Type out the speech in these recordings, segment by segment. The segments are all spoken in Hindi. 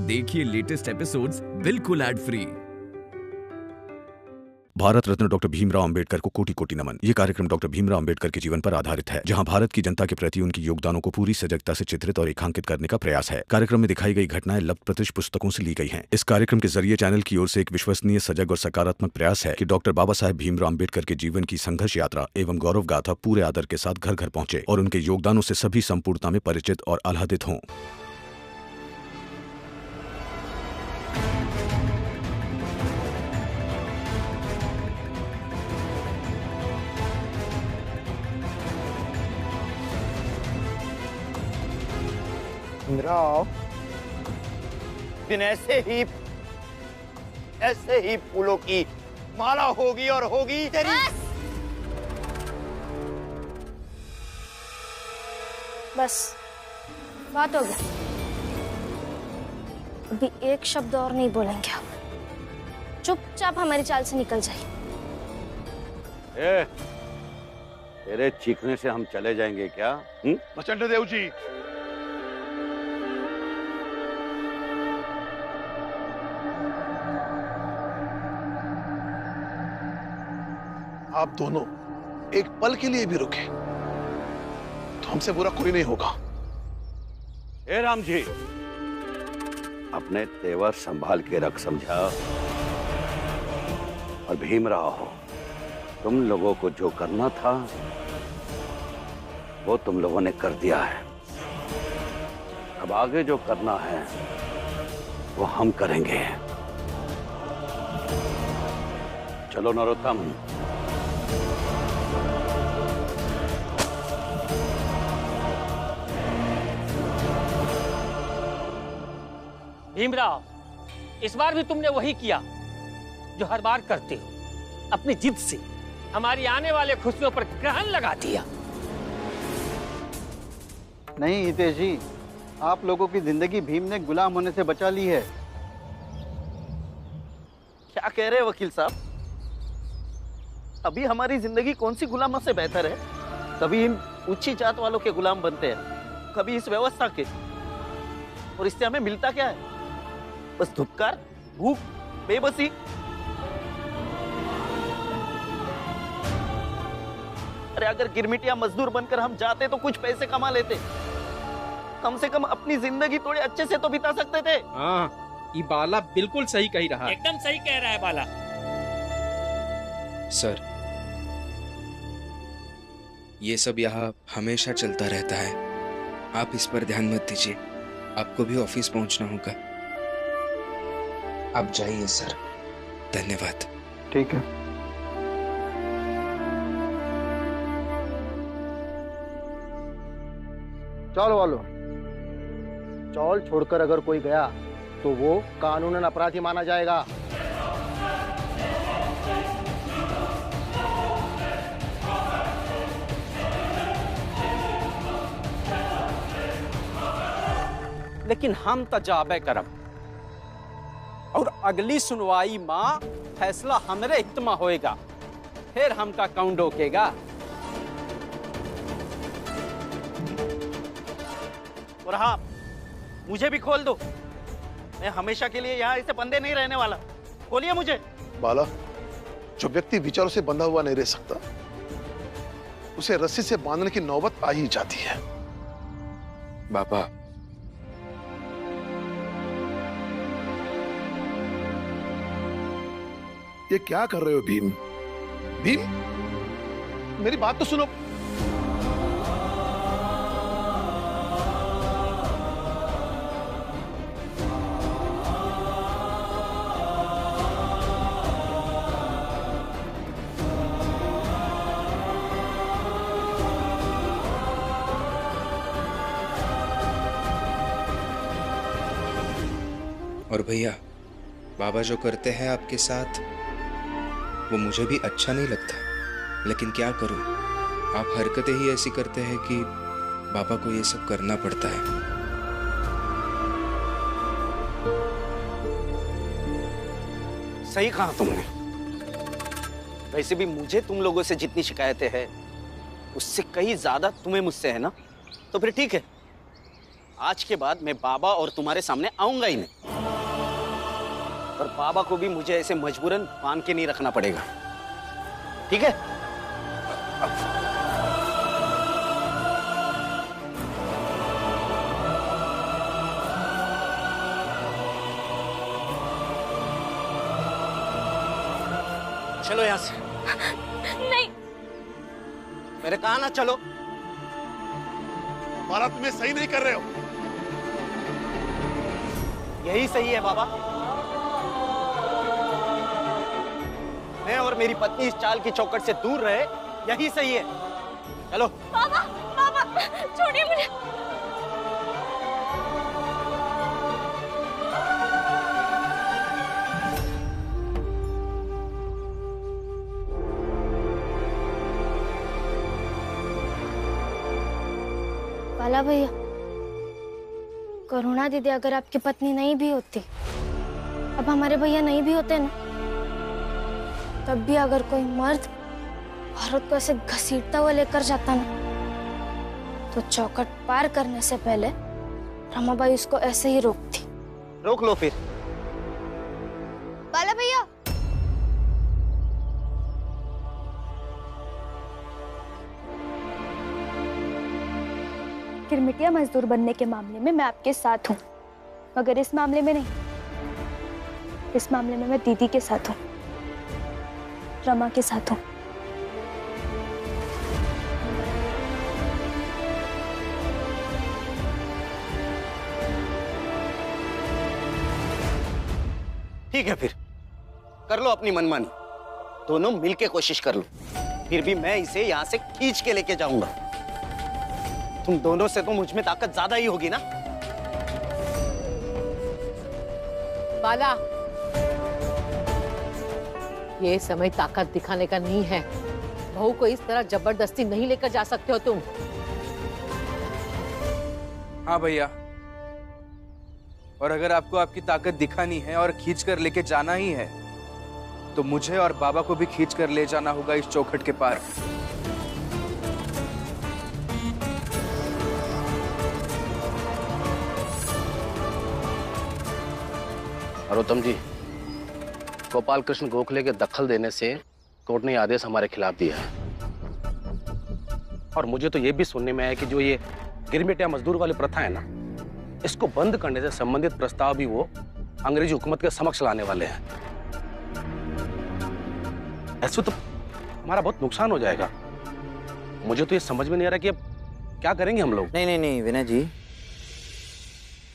देखिए लेटेस्ट एपिसोड्स बिल्कुल ad free. Bharat Ratna doctor Bhimrao Ambedkar को कोटि कोटि नमन। ये कार्यक्रम डॉक्टर भीमराव अंबेडकर के जीवन पर आधारित है, जहां भारत की जनता के प्रति उनके योगदानों को पूरी सजगता से चित्रित और रेखांकित करने का प्रयास है। कार्यक्रम में दिखाई गई घटनाएं लब्ध-प्रतिष्ठ पुस्तकों से ली गई हैं। इस कार्यक्रम के जरिए चैनल की ओर से एक विश्वसनीय, सजग और सकारात्मक प्रयास है कि डॉक्टर बाबा साहेब भीमराव अंबेडकर के जीवन की संघर्ष यात्रा एवं गौरव गाथा पूरे आदर के साथ घर घर पहुंचे और उनके योगदानों से सभी संपूर्णता में परिचित और आह्लादित हों। भीमराव, दिन ऐसे ही फूलों की माला होगी और होगी तेरी। बस बात हो गया। अभी एक शब्द और नहीं बोलेंगे हम। चुपचाप हमारी चाल से निकल जाइए। तेरे चीखने से हम चले जाएंगे क्या? प्रचंड देव जी, आप दोनों एक पल के लिए भी रुके तो हमसे बुरा कोई नहीं होगा। हे राम जी, अपने तेवर संभाल के रख, समझा? और भीमराव, तुम लोगों को जो करना था वो तुम लोगों ने कर दिया है। अब आगे जो करना है वो हम करेंगे। चलो नरोत्तम। भीमराव, इस बार भी तुमने वही किया जो हर बार करते हो। अपनी जिद से हमारी आने वाले खुशियों पर ग्रहण लगा दिया। नहीं हितेश जी, आप लोगों की जिंदगी भीम ने गुलाम होने से बचा ली है। क्या कह रहे हैं वकील साहब? अभी हमारी जिंदगी कौन सी गुलामों से बेहतर है? कभी हम ऊंची जात वालों के गुलाम बनते हैं, कभी इस व्यवस्था के, और इससे हमें मिलता क्या है? बस धुपकार, भूख, बेबसी। अरे अगर गिरमिटिया मजदूर बनकर हम जाते तो कुछ पैसे कमा लेते, कम से कम अपनी जिंदगी थोड़े अच्छे से तो बिता सकते थे। हाँ, ये बाला बिल्कुल सही कही रहा है। एकदम सही कह रहा है बाला। सर, ये सब यहाँ हमेशा चलता रहता है, आप इस पर ध्यान मत दीजिए। आपको भी ऑफिस पहुंचना होगा। आप जाइए सर। धन्यवाद। ठीक है। चल वालो, चौल छोड़कर अगर कोई गया तो वो कानूनन अपराधी माना जाएगा। लेकिन हम तो जाबे करब और अगली सुनवाई माँ फैसला हमरे हित में होएगा, फिर हमका कौन रोकेगा? और हाँ, मुझे भी खोल दो। मैं हमेशा के लिए यहाँ ऐसे बंधे नहीं रहने वाला। खोलिए मुझे। बाला, जो व्यक्ति विचारों से बंधा हुआ नहीं रह सकता, उसे रस्सी से बांधने की नौबत आ ही जाती है। बाबा, ये क्या कर रहे हो भीम? भीम, मेरी बात तो सुनो। और भैया, बाबा जो करते हैं आपके साथ वो मुझे भी अच्छा नहीं लगता, लेकिन क्या करूं, आप हरकतें ही ऐसी करते हैं कि बाबा को ये सब करना पड़ता है। सही कहा तुमने। वैसे भी मुझे तुम लोगों से जितनी शिकायतें हैं उससे कहीं ज्यादा तुम्हें मुझसे है ना, तो फिर ठीक है, आज के बाद मैं बाबा और तुम्हारे सामने आऊंगा ही नहीं। और बाबा को भी मुझे ऐसे मजबूरन बांध के नहीं रखना पड़ेगा, ठीक है? चलो यहां से। नहीं, मेरे कहा ना चलो। बाला, तुम्हें सही नहीं कर रहे हो। यही सही है बाबा। मैं और मेरी पत्नी इस चाल की चौकट से दूर रहे, यही सही है। चलो। बाबा, बाबा, छोड़िए मुझे। बाला भैया, करुणा दीदी अगर आपकी पत्नी नहीं भी होती, अब हमारे भैया नहीं भी होते ना, तब भी अगर कोई मर्द औरत को ऐसे घसीटता हुआ लेकर जाता ना, तो चौखट पार करने से पहले रमाबाई उसको ऐसे ही रोकती। रोक लो फिर। बाला भैया, गिरमिटिया मजदूर बनने के मामले में मैं आपके साथ हूँ, मगर इस मामले में नहीं। इस मामले में मैं दीदी के साथ हूँ, रमा के साथ हूँ। ठीक है, फिर कर लो अपनी मनमानी। दोनों मिलके कोशिश कर लो। फिर भी मैं इसे यहाँ से खींच के लेके जाऊंगा। तुम दोनों से तो मुझ में ताकत ज्यादा ही होगी ना। बाला, ये समय ताकत दिखाने का नहीं है। बहू को इस तरह जबरदस्ती नहीं लेकर जा सकते हो तुम। हाँ भैया, और अगर आपको आपकी ताकत दिखानी है और खींच कर लेके जाना ही है, तो मुझे और बाबा को भी खींच कर ले जाना होगा इस चौखट के पार। नरोत्तम जी, गोपाल कृष्ण गोखले के दखल देने से कोर्ट ने आदेश हमारे खिलाफ दिया है। और मुझे तो ये भी सुनने में आया कि जो ये गिरमिटिया मजदूर वाली प्रथा है ना, इसको बंद करने से संबंधित प्रस्ताव भी वो अंग्रेजी हुकूमत के समक्ष लाने वाले हैं। ऐसे तो हमारा बहुत नुकसान हो जाएगा। मुझे तो ये समझ में नहीं आ रहा कि अब क्या करेंगे हम लोग। नहीं नहीं नहीं विनय जी,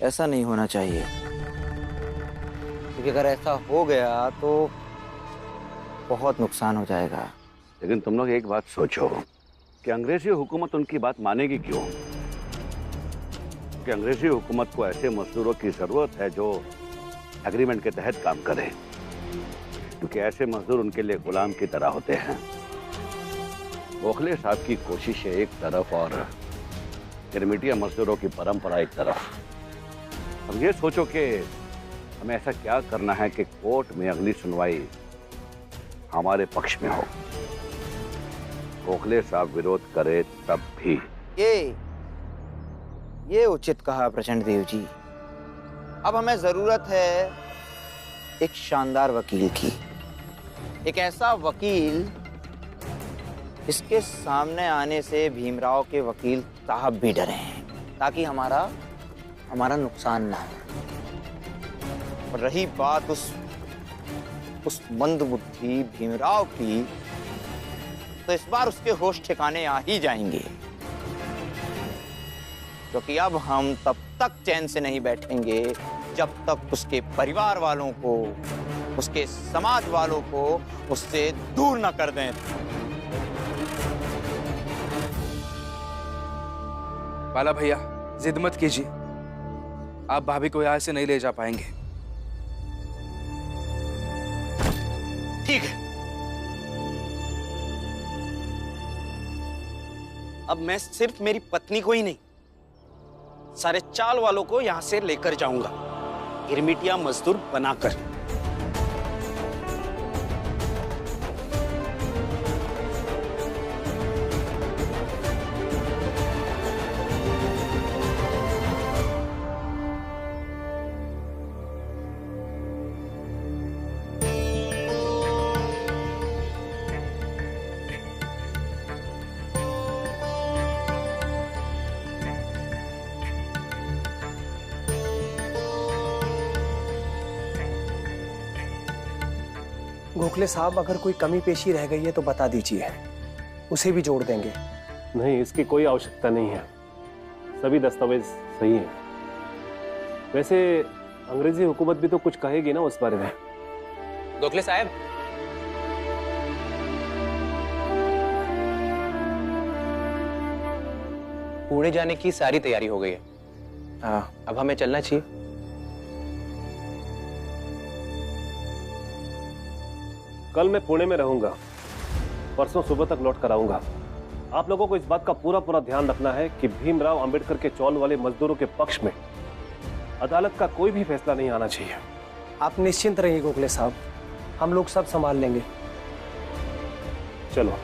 ऐसा नहीं होना चाहिए, क्योंकि अगर ऐसा हो गया तो बहुत नुकसान हो जाएगा। लेकिन तुम लोग एक बात सोचो कि अंग्रेजी हुकूमत उनकी बात मानेगी क्यों? कि अंग्रेजी हुकूमत को ऐसे मजदूरों की जरूरत है जो एग्रीमेंट के तहत काम करें, क्योंकि ऐसे मजदूर उनके लिए गुलाम की तरह होते हैं। गोखले साहब की कोशिशें एक तरफ और गिरमिटिया मजदूरों की परंपरा एक तरफ। अब ये सोचो कि हमें ऐसा क्या करना है कि कोर्ट में अगली सुनवाई हमारे पक्ष में हो। गोखले साहब विरोध करे तब भी। ये उचित कहा प्रचंड देव जी। अब हमें जरूरत है एक शानदार वकील की, एक ऐसा वकील जिसके सामने आने से भीमराव के वकील साहब भी डरे हैं, ताकि हमारा नुकसान ना हो। और रही बात उस मंदबुद्धि भीमराव की, तो इस बार उसके होश ठिकाने आ ही जाएंगे, क्योंकि अब हम तब तक चैन से नहीं बैठेंगे जब तक उसके परिवार वालों को, उसके समाज वालों को उससे दूर न कर दें। बाला भैया, जिद मत कीजिए, आप भाभी को यहां से नहीं ले जा पाएंगे। ठीक है, अब मैं सिर्फ मेरी पत्नी को ही नहीं, सारे चाल वालों को यहां से लेकर जाऊंगा, गिरमिटिया मजदूर बनाकर। गोखले साहब, अगर कोई कमी पेशी रह गई है तो बता दीजिए, उसे भी जोड़ देंगे। नहीं, इसकी कोई आवश्यकता नहीं है, सभी दस्तावेज सही हैं। वैसे अंग्रेजी हुकूमत भी तो कुछ कहेगी ना उस बारे में। गोखले साहब, पुणे जाने की सारी तैयारी हो गई है। अब हमें चलना चाहिए। कल मैं पुणे में रहूंगा, परसों सुबह तक लौट कर आऊंगा। आप लोगों को इस बात का पूरा ध्यान रखना है कि भीमराव अंबेडकर के चौल वाले मजदूरों के पक्ष में अदालत का कोई भी फैसला नहीं आना चाहिए। आप निश्चिंत रहिए गोखले साहब, हम लोग सब संभाल लेंगे। चलो।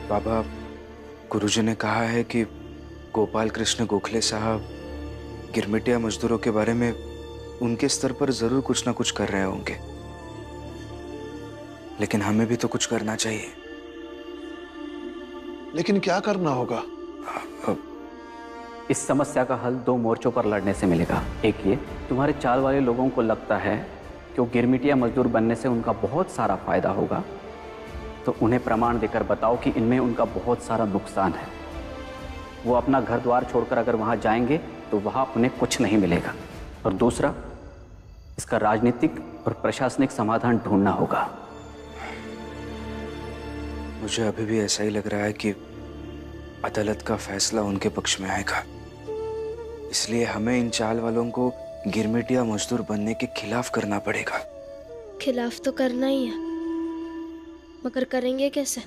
बाबा, गुरुजी ने कहा है कि गोपाल कृष्ण गोखले साहब गिरमिटिया मजदूरों के बारे में उनके स्तर पर जरूर कुछ ना कुछ कर रहे होंगे, लेकिन हमें भी तो कुछ करना चाहिए। लेकिन क्या करना होगा? इस समस्या का हल 2 मोर्चों पर लड़ने से मिलेगा। एक ये, तुम्हारे चाल वाले लोगों को लगता है कि वो गिरमिटिया मजदूर बनने से उनका बहुत सारा फायदा होगा, तो उन्हें प्रमाण देकर बताओ कि इनमें उनका बहुत सारा नुकसान है। वो अपना घर द्वार छोड़कर अगर वहां जाएंगे तो वहां उन्हें कुछ नहीं मिलेगा। और दूसरा, इसका राजनीतिक और प्रशासनिक समाधान ढूंढना होगा। मुझे अभी भी ऐसा ही लग रहा है कि अदालत का फैसला उनके पक्ष में आएगा, इसलिए हमें इन चाल वालों को गिरमिटिया मजदूर बनने के खिलाफ करना पड़ेगा। खिलाफ तो करना ही है, मगर करेंगे कैसे?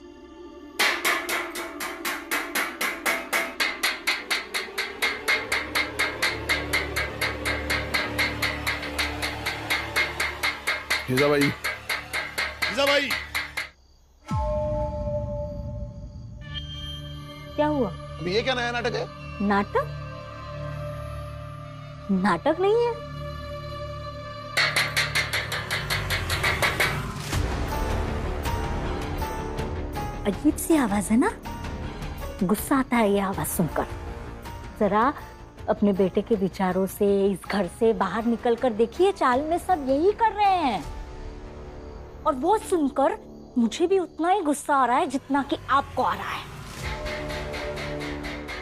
जीजाबाई, जीजाबाई, क्या हुआ? अभी ये क्या नया नाटक है? नाटक? नाटक नहीं है। अजीब सी आवाज है ना, गुस्सा आता है ये आवाज सुनकर। जरा अपने बेटे के विचारों से इस घर से बाहर निकल कर देखिए, चाल में सब यही कर रहे हैं, और वो सुनकर मुझे भी उतना ही गुस्सा आ रहा है जितना कि आपको आ रहा है।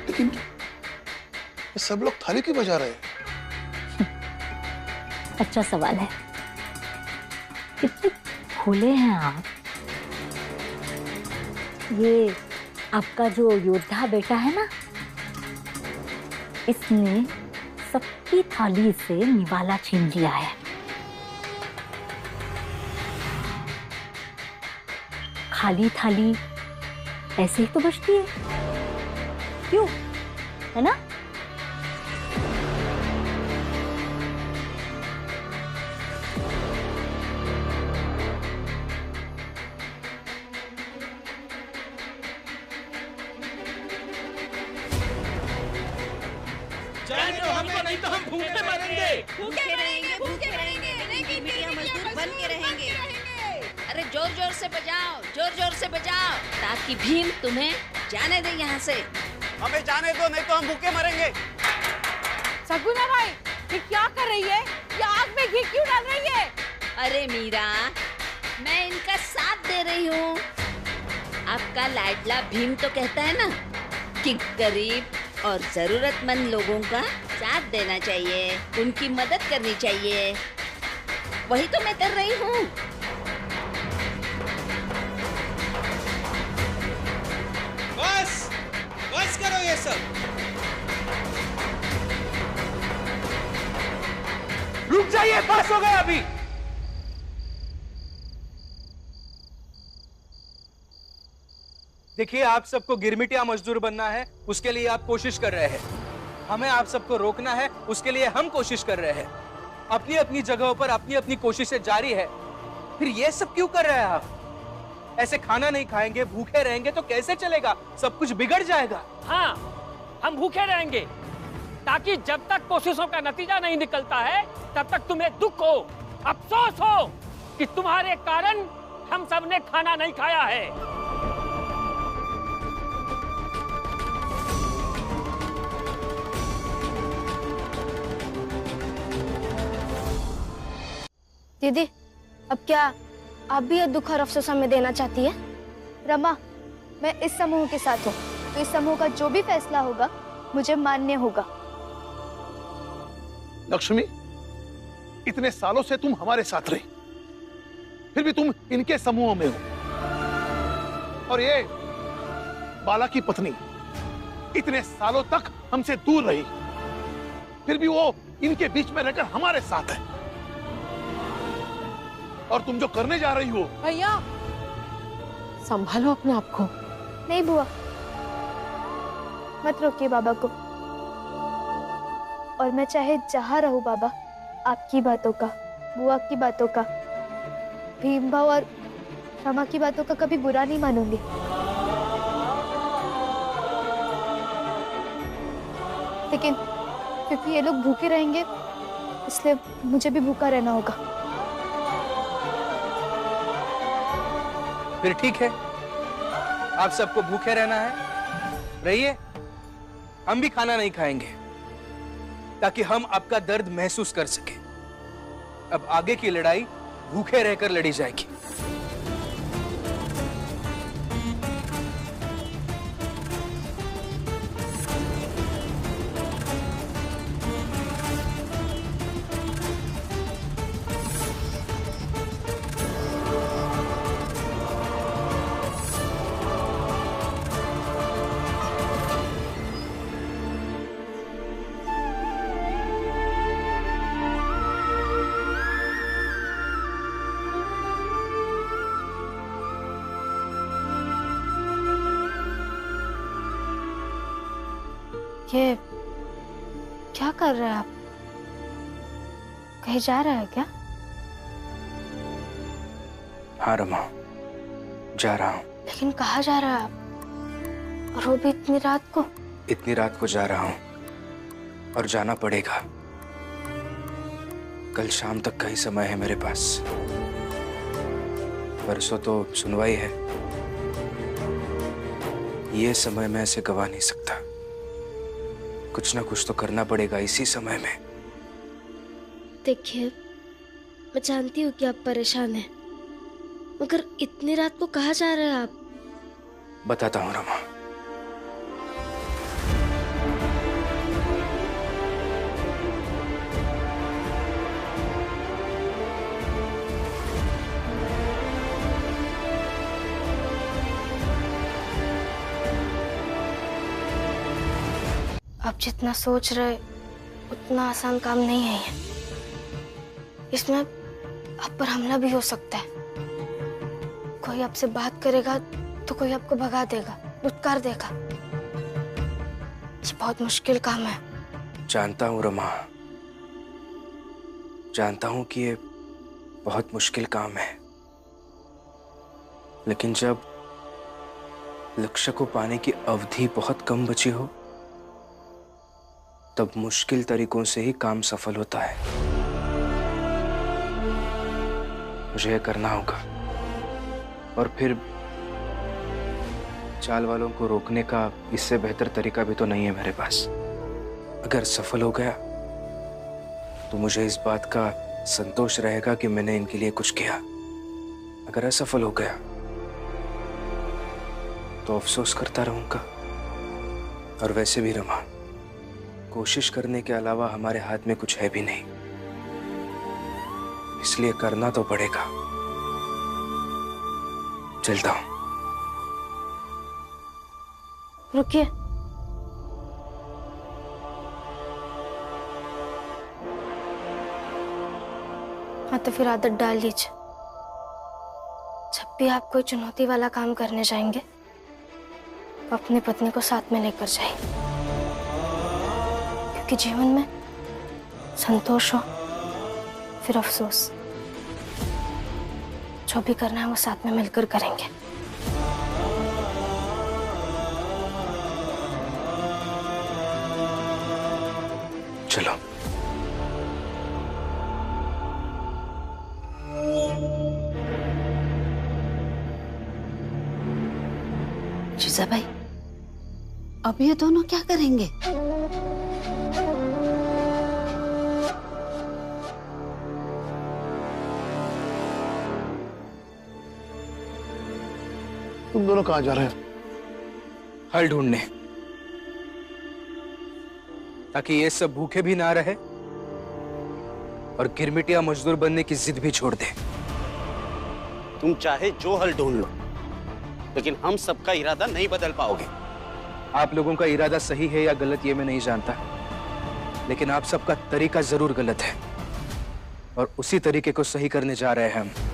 लेकिन सब लोग थाली क्यों बजा रहे हैं? अच्छा सवाल है, कितने भोले हैं आप। ये आपका जो योद्धा बेटा है ना, इसने सबकी थाली से निवाला छीन लिया है। खाली थाली ऐसे ही तो बचती है, क्यों? है ना? जाने दो हमको, नहीं तो हम भूखे मरेंगे। भूखे रहेंगे, भूखे रहेंगे, नहीं गिरमिटिया मजदूर बन के रहेंगे। अरे जोर जोर से बजाओ, जोर जोर से बजाओ, ताकि भीम तुम्हें जाने दे यहाँ से। हमें जाने दो, नहीं तो हम भूखे मरेंगे। सगुना भाई, ये क्या कर रही है? ये आग में घी क्यों डाल रही है? अरे मीरा, मैं इनका साथ दे रही हूँ। आपका लाडला भीम तो कहता है ना कि गरीब और जरूरतमंद लोगों का साथ देना चाहिए, उनकी मदद करनी चाहिए। वही तो मैं कर रही हूँ। बस करो ये सब। रुक जाइए, बस हो गया अभी। देखिए, आप सबको गिरमिटिया मजदूर बनना है, उसके लिए आप कोशिश कर रहे हैं। हमें आप सबको रोकना है, उसके लिए हम कोशिश कर रहे हैं। अपनी अपनी जगहों पर अपनी अपनी कोशिशें जारी है। फिर ये सब क्यों कर रहे हैं आप? ऐसे खाना नहीं खाएंगे, भूखे रहेंगे तो कैसे चलेगा? सब कुछ बिगड़ जाएगा। हाँ, हम भूखे रहेंगे ताकि जब तक कोशिशों का नतीजा नहीं निकलता है तब तक तुम्हें दुख हो, अफसोस हो कि तुम्हारे कारण हम सब ने खाना नहीं खाया है। दीदी, अब क्या आप भी ये दुख और अफसोस हमें देना चाहती है? रमा, मैं इस समूह के साथ हूँ, तो इस समूह का जो भी फैसला होगा मुझे मान्य होगा। लक्ष्मी, इतने सालों से तुम हमारे साथ रही, फिर भी तुम इनके समूह में हो। और ये बाला की पत्नी इतने सालों तक हमसे दूर रही, फिर भी वो इनके बीच में रहकर हमारे साथ है। और तुम जो करने जा रही हो। भैया, संभालो अपने आप को। नहीं बुआ, मत रोकिए बाबा को। और मैं चाहे जहां रहूं बाबा, आपकी बातों का, बुआ की बातों का, भीम भाव और रमा की बातों का कभी बुरा नहीं मानूंगी। लेकिन क्योंकि ये लोग भूखे रहेंगे, इसलिए मुझे भी भूखा रहना होगा। फिर ठीक है, आप सबको भूखे रहना है, रहिए। हम भी खाना नहीं खाएंगे ताकि हम आपका दर्द महसूस कर सके। अब आगे की लड़ाई भूखे रहकर लड़ी जाएगी। ये क्या कर रहे हैं आप? कहीं जा रहे हैं क्या? हाँ रमा, जा रहा हूँ। लेकिन कहाँ जा रहे हैं आप? और वो भी इतनी रात को? इतनी रात को जा रहा हूँ और जाना पड़ेगा। कल शाम तक का ही समय है मेरे पास। परसों तो सुनवाई है। ये समय मैं ऐसे गवा नहीं सकता। कुछ ना कुछ तो करना पड़ेगा इसी समय में। देखिए, मैं जानती हूँ कि आप परेशान हैं, मगर इतनी रात को कहाँ जा रहे हैं आप? बताता हूँ रमा। आप जितना सोच रहे उतना आसान काम नहीं है ये। इसमें आप पर हमला भी हो सकता है। कोई आपसे बात करेगा तो कोई आपको भगा देगा, दुत्कार देगा। ये बहुत मुश्किल काम है। जानता हूँ रमा, जानता हूँ कि ये बहुत मुश्किल काम है, लेकिन जब लक्ष्य को पाने की अवधि बहुत कम बची हो तब मुश्किल तरीकों से ही काम सफल होता है। मुझे यह करना होगा। और फिर चाल वालों को रोकने का इससे बेहतर तरीका भी तो नहीं है मेरे पास। अगर सफल हो गया तो मुझे इस बात का संतोष रहेगा कि मैंने इनके लिए कुछ किया। अगर असफल हो गया तो अफसोस करता रहूंगा। और वैसे भी रमा, कोशिश करने के अलावा हमारे हाथ में कुछ है भी नहीं, इसलिए करना तो पड़ेगा। चलता हूं। रुकिए, हाँ तो फिर आदत डाल लीजिए। जब भी आप कोई चुनौती वाला काम करने जाएंगे तो अपनी पत्नी को साथ में लेकर जाइए, कि जीवन में संतोष हो फिर अफसोस, जो भी करना है वो साथ में मिलकर करेंगे। चलो। जीजा भाई, अब ये दोनों क्या करेंगे? दोनों कहाँ जा रहे हैं? हल ढूंढने, ताकि ये सब भूखे भी ना रहे और गिरमिटिया मजदूर बनने की जिद भी छोड़ दे। तुम चाहे जो हल ढूंढ लो, लेकिन हम सबका इरादा नहीं बदल पाओगे। आप लोगों का इरादा सही है या गलत ये मैं नहीं जानता, लेकिन आप सबका तरीका जरूर गलत है और उसी तरीके को सही करने जा रहे हैं हम।